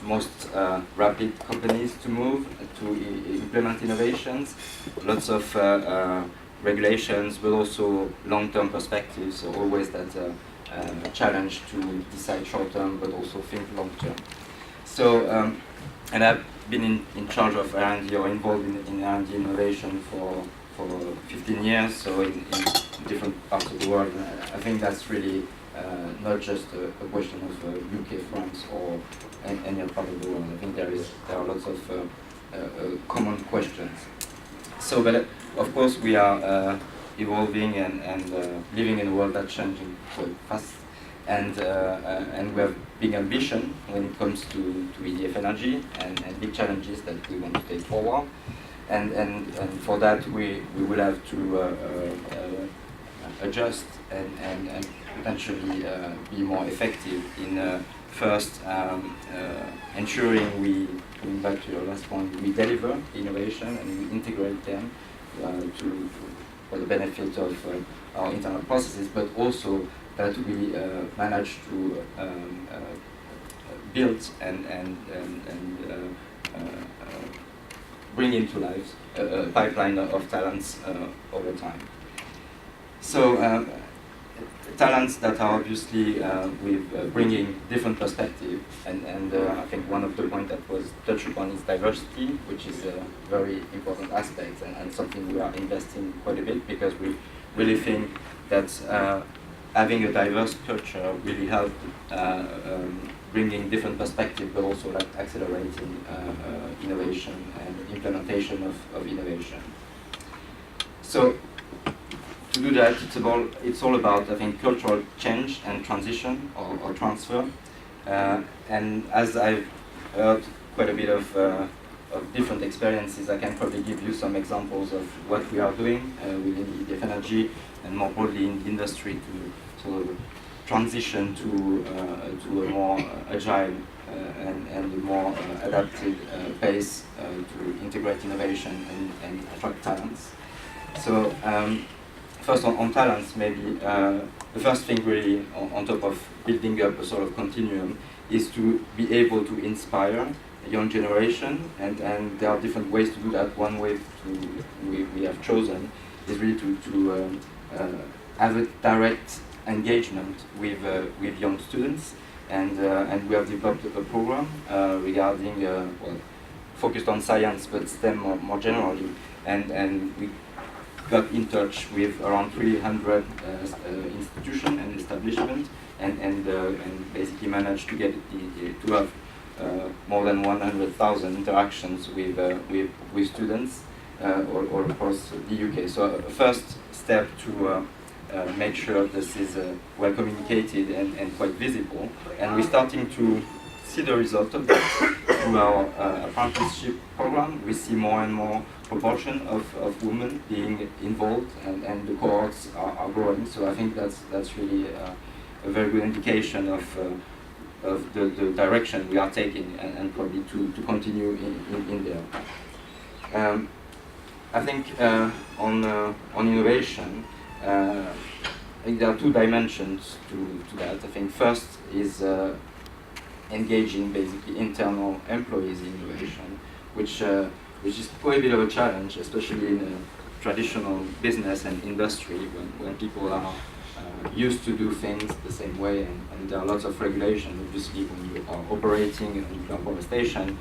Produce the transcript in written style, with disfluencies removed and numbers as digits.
most rapid companies to move, to implement innovations. Lots of regulations, but also long-term perspectives, so always that challenge to decide short-term, but also think long-term. So, and I've been in charge of R&D or involved in R&D innovation for 15 years, so in different parts of the world. I think that's really not just a question of UK, France, or any other part of the world. I think there are lots of common questions. So, but of course, we are evolving and living in a world that's changing quite fast, and we have big ambition when it comes to EDF energy and big challenges that we want to take forward. And for that, we will have to adjust and potentially be more effective in first ensuring coming back to your last point, we deliver innovation and we integrate them for the benefit of our internal processes, but also that we manage to build and bring into life a pipeline of talents over time. So talents that are obviously with bringing different perspective, and I think one of the points that was touched upon is diversity, which is a very important aspect and something we are investing quite a bit, because we really think that having a diverse culture really helps bringing different perspective, but also like accelerating innovation and implementation of innovation. So to do that, it's all about, I think, cultural change and transition or transfer. And as I've heard quite a bit of different experiences, I can probably give you some examples of what we are doing within EDF Energy and more broadly in the industry to sort of transition to a more agile and a more adapted pace to integrate innovation and attract talents. So first on talents, maybe the first thing really on top of building up a sort of continuum is to be able to inspire a young generation, and there are different ways to do that. One way we have chosen is really to have a direct engagement with young students, and we have developed a program regarding well, focused on science but STEM more generally, and we got in touch with around 300 institutions and establishments, and basically managed to get to have more than 100,000 interactions with students all across the UK. So a first step to make sure this is well communicated and quite visible, and we're starting to see the result of that through our apprenticeship program. We see more and more proportion of women being involved, and the cohorts are growing. So I think that's really a very good indication of the direction we are taking, and probably to continue in there. I think on innovation, I think there are two dimensions to that. I think first is engaging basically internal employees in innovation, which is quite a bit of a challenge, especially in a traditional business and industry when people are used to do things the same way, and there are lots of regulation. Obviously, when you are operating and you are on a station,